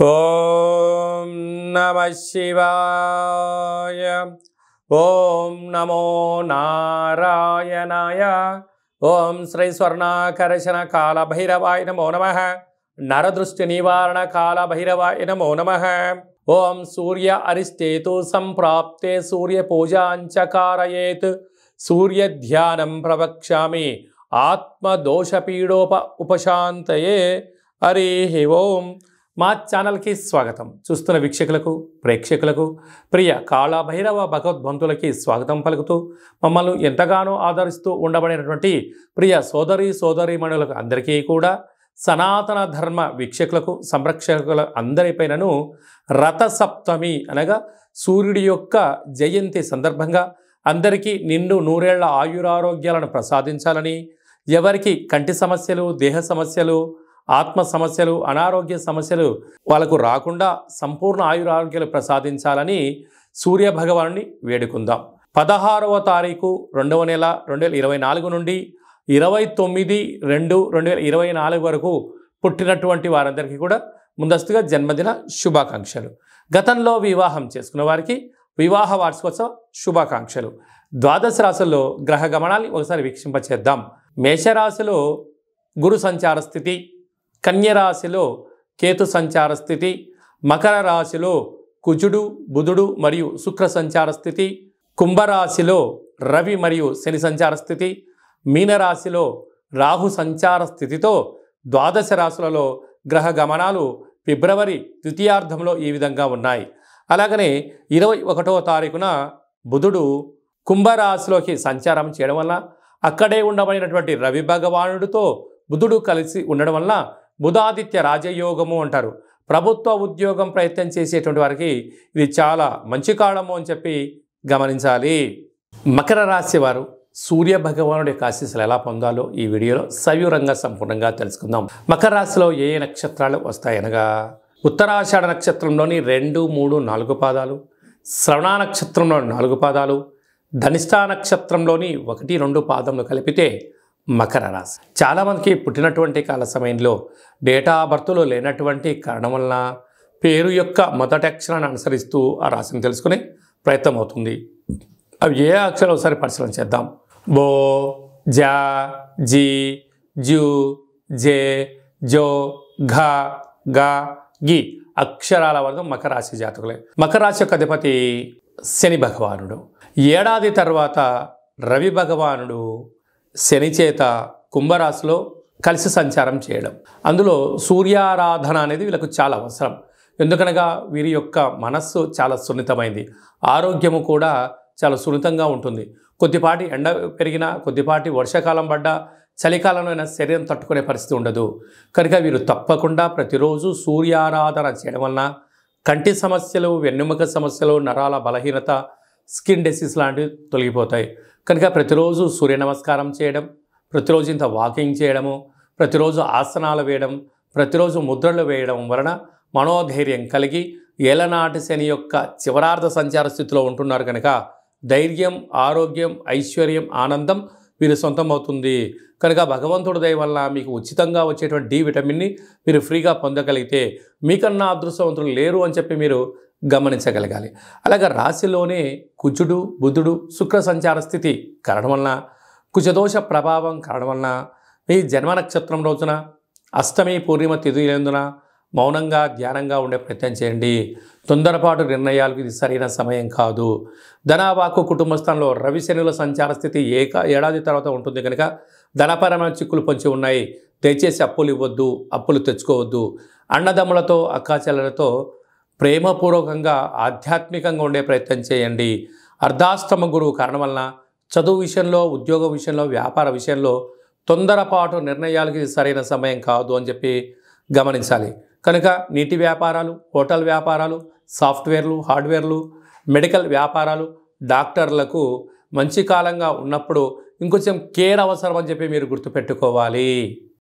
ఓం నమః శివాయ. ఓం నమో నారాయణాయ. ఓం శ్రీ స్వర్ణాకర్షణ కాల భైరవాయ నమో నమః. నరదృష్టి నివారణ కాల భైరవాయ నమో నమః. ఓం సూర్య అరిష్టేతు సంప్రాప్తే సూర్య పూజాంచకారయేత్. సూర్య ధ్యానం ప్రవక్ష్యామి ఆత్మదోషపీడోప ఉపశాంతయే. హరి ఓం. మా ఛానల్కి స్వాగతం. చూస్తున్న వీక్షకులకు ప్రేక్షకులకు ప్రియ కాళభైరవ భగవద్బంతులకి స్వాగతం పలుకుతూ మమ్మల్ని ఎంతగానో ఆదరిస్తూ ఉండబడినటువంటి ప్రియ సోదరీమణులకు అందరికీ కూడా సనాతన ధర్మ వీక్షకులకు సంరక్షకుల అందరిపైనను రథసప్తమి అనగా సూర్యుడి యొక్క జయంతి సందర్భంగా అందరికీ నిండు నూరేళ్ల ఆయురారోగ్యాలను ప్రసాదించాలని, ఎవరికి కంటి సమస్యలు, దేహ సమస్యలు, ఆత్మ సమస్యలు, అనారోగ్య సమస్యలు వాళ్ళకు రాకుండా సంపూర్ణ ఆయురారోగ్యాలు ప్రసాదించాలని సూర్య భగవానుని వేడుకుందాం. 16వ తారీఖు 2వ నెల 2024 నుండి 29/2/2024 వరకు పుట్టినటువంటి వారందరికీ కూడా ముందస్తుగా జన్మదిన శుభాకాంక్షలు. గతంలో వివాహం చేసుకున్న వారికి వివాహ వార్షికోత్సవ శుభాకాంక్షలు. ద్వాదశ రాశుల్లో గ్రహ గమనాన్ని ఒకసారి వీక్షింపచేద్దాం. మేషరాశిలో గురు సంచార స్థితి, కన్యరాశిలో కేతు సంచార స్థితి, మకర రాశిలో కుజుడు, బుధుడు మరియు శుక్ర సంచార స్థితి, కుంభరాశిలో రవి మరియు శని సంచార స్థితి, మీనరాశిలో రాహు సంచార స్థితితో ద్వాదశ రాశులలో గ్రహ గమనాలు ఫిబ్రవరి ద్వితీయార్థంలో ఈ విధంగా ఉన్నాయి. అలాగనే 21వ తారీఖున బుధుడు కుంభరాశిలోకి సంచారం చేయడం వల్ల అక్కడే ఉండబడినటువంటి రవి భగవానుడితో బుధుడు కలిసి ఉండడం వల్ల బుధాదిత్య రాజయోగము అంటారు. ప్రభుత్వ ఉద్యోగం ప్రయత్నం చేసేటువంటి వారికి ఇది చాలా మంచి కాలము అని చెప్పి గమనించాలి. మకర రాశి వారు సూర్య భగవానుడి యొక్క ఆశీస్సులు ఎలా పొందాలో ఈ వీడియోలో సవివరంగా సంపూర్ణంగా తెలుసుకుందాం. మకర రాశిలో ఏ నక్షత్రాలు వస్తాయనగా ఉత్తరాషాఢ నక్షత్రంలోని 2, 3, 4 పాదాలు, శ్రవణ నక్షత్రంలోని 4 పాదాలు, ధనిష్టా నక్షత్రంలోని 1, 2 పాదములు కలిపితే మకర రాశి. చాలామందికి పుట్టినటువంటి కాల సమయంలో డేటా ఆఫ్ బర్త్లో లేనటువంటి కారణం వలన పేరు యొక్క మొదటి అక్షరాన్ని అనుసరిస్తూ ఆ రాశిని తెలుసుకునే ప్రయత్నం అవుతుంది. అవి ఏ అక్షరాలు ఒకసారి పరిశీలన చేద్దాం. బో, జా, జీ, జూ, జే, జో, ఘ, గా, గి అక్షరాల వర్గం మకర రాశి జాతకులే. మకర రాశి యొక్క అధిపతి శని భగవానుడు. ఏడాది తర్వాత రవి భగవానుడు శని చేత కుంభరాశిలో కలిసి సంచారం చేయడం, అందులో సూర్యారాధన అనేది వీళ్ళకు చాలా అవసరం. ఎందుకనగా వీరి యొక్క మనస్సు చాలా సున్నితమైంది, ఆరోగ్యము కూడా చాలా సున్నితంగా ఉంటుంది. కొద్దిపాటి ఎండ పెరిగినా, కొద్దిపాటి వర్షాకాలం పడ్డా, చలికాలంలో అయినా శరీరం తట్టుకునే పరిస్థితి ఉండదు. కనుక వీరు తప్పకుండా ప్రతిరోజు సూర్యారాధన చేయడం వలన కంటి సమస్యలు, వెన్నెముక సమస్యలు, నరాల బలహీనత, స్కిన్ డిసీజ్ లాంటివి తొలగిపోతాయి. కనుక ప్రతిరోజు సూర్య నమస్కారం చేయడం, ప్రతిరోజు ఇంత వాకింగ్ చేయడము, ప్రతిరోజు ఆసనాలు వేయడం, ప్రతిరోజు ముద్రలు వేయడం వలన మనోధైర్యం కలిగి ఏలనాటి శని యొక్క చివరార్ధ సంచార స్థితిలో ఉంటున్నారు కనుక ధైర్యం, ఆరోగ్యం, ఐశ్వర్యం, ఆనందం వీరు సొంతం అవుతుంది. కనుక భగవంతుడి దయ వల్ల మీకు ఉచితంగా వచ్చేటువంటి డి విటమిన్ని మీరు ఫ్రీగా పొందగలిగితే మీకన్నా అదృష్టవంతులు లేరు అని చెప్పి మీరు గమనించగలగాలి. అలాగే రాశిలోనే కుజుడు, బుధుడు, శుక్ర సంచార స్థితి కారణం వలన, కుజదోష ప్రభావం కారణం వలన మీ జన్మ నక్షత్రం రోజున అష్టమి పూర్ణిమ తిథులందున మౌనంగా ధ్యానంగా ఉండే ప్రయత్నం చేయండి. తొందరపాటు నిర్ణయాలకు ఇది సరైన సమయం కాదు. ధనావాకు కుటుంబ స్థానంలో రవి శనుల సంచార స్థితి ఏడాది తర్వాత ఉంటుంది కనుక ధనపరమైన చిక్కులు పొంచి ఉన్నాయి. దయచేసి అప్పులు ఇవ్వద్దు, అప్పులు తెచ్చుకోవద్దు. అన్నదమ్ములతో, అక్కాచెల్లెలతో ప్రేమపూర్వకంగా ఆధ్యాత్మికంగా ఉండే ప్రయత్నం చేయండి. అర్ధాష్టమ గురువు కారణం వలన చదువు విషయంలో, ఉద్యోగ విషయంలో, వ్యాపార విషయంలో తొందరపాటు నిర్ణయాలకి సరైన సమయం కాదు అని చెప్పి గమనించాలి. కనుక నీటి వ్యాపారాలు, హోటల్ వ్యాపారాలు, సాఫ్ట్వేర్లు, హార్డ్వేర్లు, మెడికల్ వ్యాపారాలు, డాక్టర్లకు మంచి కాలంగా ఉన్నప్పుడు ఇంకొంచెం కేర్ అవసరం అని చెప్పి మీరు గుర్తుపెట్టుకోవాలి.